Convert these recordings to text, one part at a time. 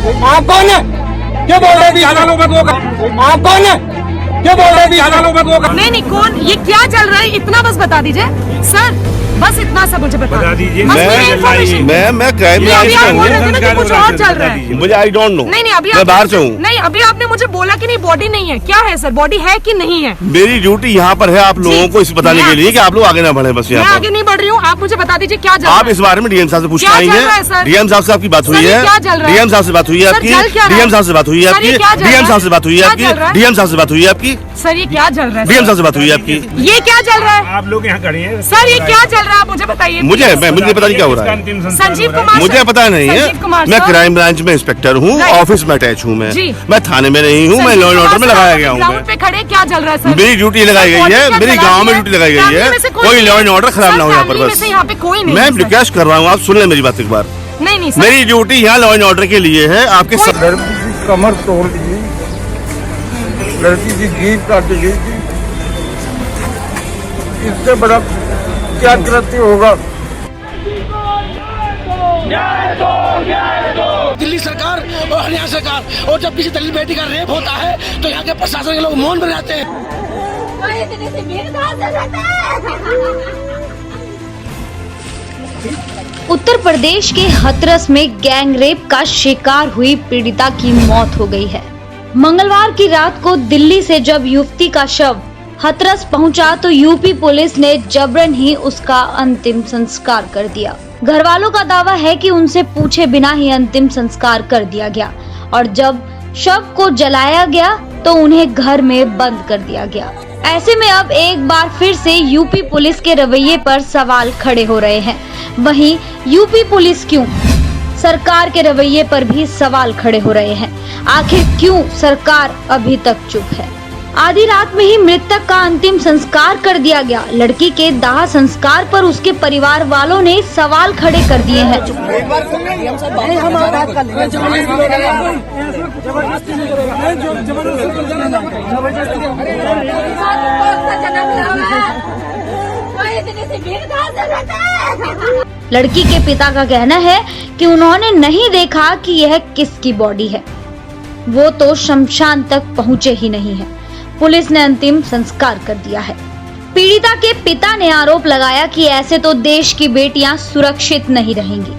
आप कौन है? क्या बोल रहे थे? आप कौन है? क्या बोल रहे थे? नहीं कौन, ये क्या चल रहा है इतना बस बता दीजिए सर, बस इतना सा मुझे बता दीजिए। मैं क्राइम ब्रांच में हूँ, कुछ और चल रहा है मुझे आई डोंट नो। नहीं अभी मैं बाहर से हूँ। नहीं अभी आपने मुझे बोला कि नहीं बॉडी नहीं है, क्या है सर, बॉडी है कि नहीं है? मेरी ड्यूटी यहाँ पर है आप लोगों को इस बताने के लिए कि आप लोग आगे ना बढ़े। बस मैं यहाँ आगे नहीं बढ़ रही हूँ, आप मुझे बता दीजिए क्या चल रहा है। आप इस बारे में डीएम साहब से पूछना आई है। डीएम साहब से आपकी बात हुई है? डीएम साहब से बात हुई है आपकी? डीएम साहब से बात हुई है आपकी? डीएम साहब से बात हुई है आपकी? डीएम साहब से बात हुई है आपकी? सर ये क्या चल रहा है? डीएम साहब से बात हुई है आपकी? ये क्या चल रहा है? आप लोग यहाँ खड़े हैं सर, ये क्या चल रहा है आप मुझे बताइए। मुझे पता नहीं क्या हो रहा है। संजीव कुमार, मुझे पता नहीं है। मैं क्राइम ब्रांच में इंस्पेक्टर हूँ, ऑफिस में अटैच हूँ। मैं थाने में नहीं हूँ, मैं लॉ एंड ऑर्डर में लगाया गया हूँ। ग्राउंड पे खड़े क्या चल रहा है सर? मेरी ड्यूटी लगाई गई है, मेरी गांव में ड्यूटी लगाई गई है। कोई लॉ एंड ऑर्डर खराब ना हो यहाँ पर। बस यहाँ पे कोई नहीं। मैं रिक्वेस्ट कर रहा हूँ, आप सुन ले मेरी बात एक बार। नहीं मेरी ड्यूटी यहाँ लॉ एंड ऑर्डर के लिए है। आपके लड़की की कमर तोड़ दी, लड़की की जीभ काटी गई थी, इससे बड़ा क्या कृत्य होगा? दिल्ली सरकार और हरियाणा सरकार, और जब किसी दलित बेटी का रेप होता है तो यहाँ के प्रशासन के लोग मौन बन जाते हैं। उत्तर प्रदेश के हाथरस में गैंग रेप का शिकार हुई पीड़िता की मौत हो गई है। मंगलवार की रात को दिल्ली से जब युवती का शव हाथरस पहुंचा तो यूपी पुलिस ने जबरन ही उसका अंतिम संस्कार कर दिया। घर वालों का दावा है कि उनसे पूछे बिना ही अंतिम संस्कार कर दिया गया और जब शव को जलाया गया तो उन्हें घर में बंद कर दिया गया। ऐसे में अब एक बार फिर से यूपी पुलिस के रवैये पर सवाल खड़े हो रहे हैं। वहीं यूपी पुलिस क्यों, सरकार के रवैये पर भी सवाल खड़े हो रहे हैं। आखिर क्यों सरकार अभी तक चुप है? आधी रात में ही मृतक का अंतिम संस्कार कर दिया गया। लड़की के दाह संस्कार पर उसके परिवार वालों ने सवाल खड़े कर दिए हैं। लड़की के पिता का कहना है कि उन्होंने नहीं देखा कि यह किसकी बॉडी है, वो तो शमशान तक पहुँचे ही नहीं है। पुलिस ने अंतिम संस्कार कर दिया है। पीड़िता के पिता ने आरोप लगाया कि ऐसे तो देश की बेटियां सुरक्षित नहीं रहेंगी।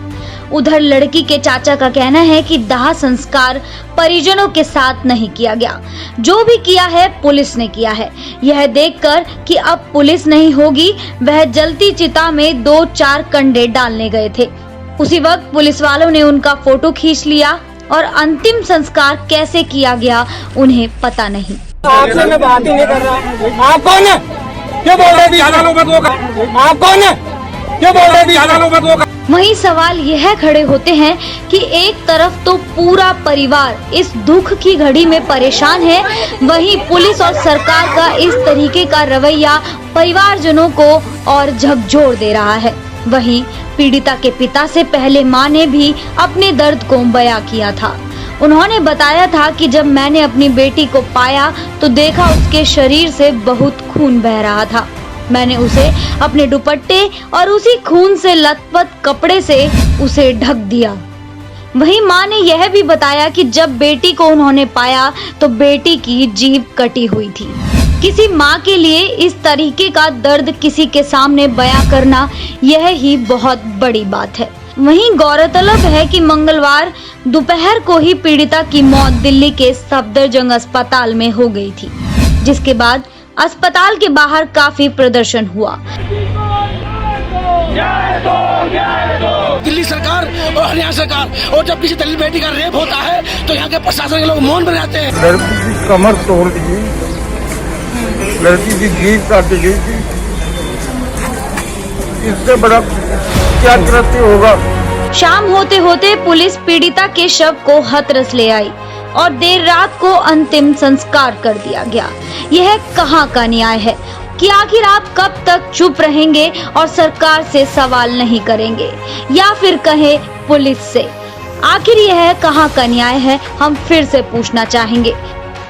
उधर लड़की के चाचा का कहना है कि दाह संस्कार परिजनों के साथ नहीं किया गया, जो भी किया है पुलिस ने किया है। यह देखकर कि अब पुलिस नहीं होगी, वह जलती चिता में 2-4 कंडे डालने गए थे। उसी वक्त पुलिस वालों ने उनका फोटो खींच लिया और अंतिम संस्कार कैसे किया गया उन्हें पता नहीं। आपसे मैं बात ही नहीं कर रहा। आप कौन है? क्या बोल रहे थे? आप कौन है? क्या बोल रहे थे? वहीं सवाल यह खड़े होते हैं कि एक तरफ तो पूरा परिवार इस दुख की घड़ी में परेशान है, वहीं पुलिस और सरकार का इस तरीके का रवैया परिवारजनों को और झकझोर दे रहा है। वहीं पीड़िता के पिता से पहले मां ने भी अपने दर्द को बयां किया था। उन्होंने बताया था कि जब मैंने अपनी बेटी को पाया तो देखा उसके शरीर से बहुत खून बह रहा था। मैंने उसे अपने दुपट्टे और उसी खून से लथपथ कपड़े से उसे ढक दिया। वहीं मां ने यह भी बताया कि जब बेटी को उन्होंने पाया तो बेटी की जीभ कटी हुई थी। किसी मां के लिए इस तरीके का दर्द किसी के सामने बयां करना यह ही बहुत बड़ी बात है। वहीं गौरतलब है कि मंगलवार दोपहर को ही पीड़िता की मौत दिल्ली के सफदरजंग अस्पताल में हो गई थी, जिसके बाद अस्पताल के बाहर काफी प्रदर्शन हुआ। दिल्ली सरकार और हरियाणा सरकार, और जब किसी दलित बेटी का रेप होता है तो यहाँ के प्रशासन के लोग मौन बन जाते हैं। लड़की की कमर तोड़ दी, लड़की की जीभ काटी गई थी, इससे बड़ा क्या कृत्य होगा? शाम होते होते पुलिस पीड़िता के शव को हाथरस ले आई और देर रात को अंतिम संस्कार कर दिया गया। यह कहां का न्याय है कि आखिर आप कब तक चुप रहेंगे और सरकार से सवाल नहीं करेंगे या फिर कहे पुलिस से? आखिर यह कहां का न्याय है, हम फिर से पूछना चाहेंगे।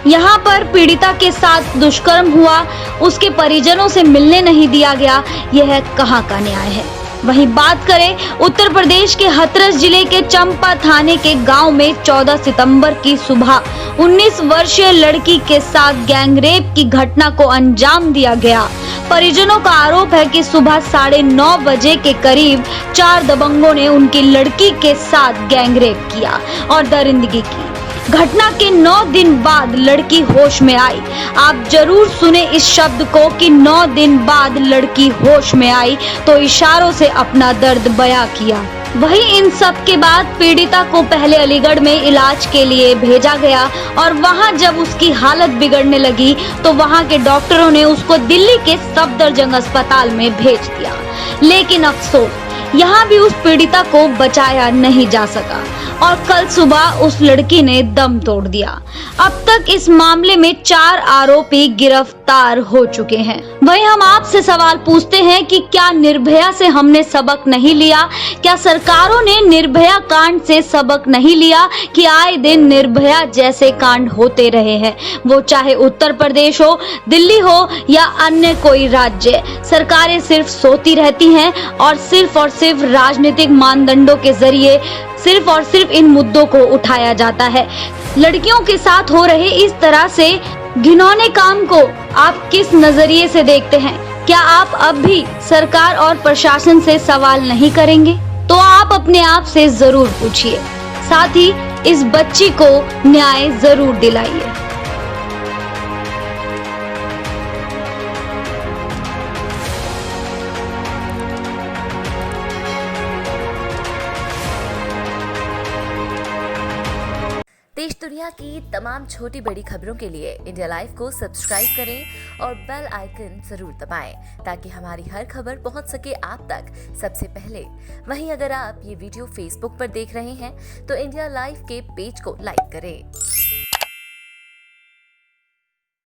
यहाँ पर पीड़िता के साथ दुष्कर्म हुआ, उसके परिजनों से मिलने नहीं दिया गया, यह कहां का न्याय है? वहीं बात करें उत्तर प्रदेश के हाथरस जिले के चंपा थाने के गांव में 14 सितंबर की सुबह 19 वर्षीय लड़की के साथ गैंगरेप की घटना को अंजाम दिया गया। परिजनों का आरोप है कि सुबह 9:30 बजे के करीब 4 दबंगों ने उनकी लड़की के साथ गैंगरेप किया और दरिंदगी की। घटना के 9 दिन बाद लड़की होश में आई। आप जरूर सुने इस शब्द को कि 9 दिन बाद लड़की होश में आई, तो इशारों से अपना दर्द बयां किया। वहीं इन सब के बाद पीड़िता को पहले अलीगढ़ में इलाज के लिए भेजा गया और वहां जब उसकी हालत बिगड़ने लगी तो वहां के डॉक्टरों ने उसको दिल्ली के सफदरजंग अस्पताल में भेज दिया। लेकिन अफसोस यहाँ भी उस पीड़िता को बचाया नहीं जा सका और कल सुबह उस लड़की ने दम तोड़ दिया। अब तक इस मामले में 4 आरोपी गिरफ्तार हो चुके हैं। वहीं हम आपसे सवाल पूछते हैं कि क्या निर्भया से हमने सबक नहीं लिया? क्या सरकारों ने निर्भया कांड से सबक नहीं लिया कि आए दिन निर्भया जैसे कांड होते रहे हैं, वो चाहे उत्तर प्रदेश हो, दिल्ली हो या अन्य कोई राज्य। सरकारें सिर्फ सोती रहती हैं और सिर्फ राजनीतिक मानदंडों के जरिए सिर्फ और सिर्फ इन मुद्दों को उठाया जाता है। लड़कियों के साथ हो रहे इस तरह से घिनौने काम को आप किस नजरिए से देखते हैं? क्या आप अब भी सरकार और प्रशासन से सवाल नहीं करेंगे? तो आप अपने आप से जरूर पूछिए। साथ ही इस बच्ची को न्याय जरूर दिलाइए। देश दुनिया की तमाम छोटी बड़ी खबरों के लिए इंडिया लाइव को सब्सक्राइब करें और बेल आइकन जरूर दबाएं ताकि हमारी हर खबर पहुंच सके आप तक सबसे पहले। वहीं अगर आप ये वीडियो फेसबुक पर देख रहे हैं तो इंडिया लाइव के पेज को लाइक करें।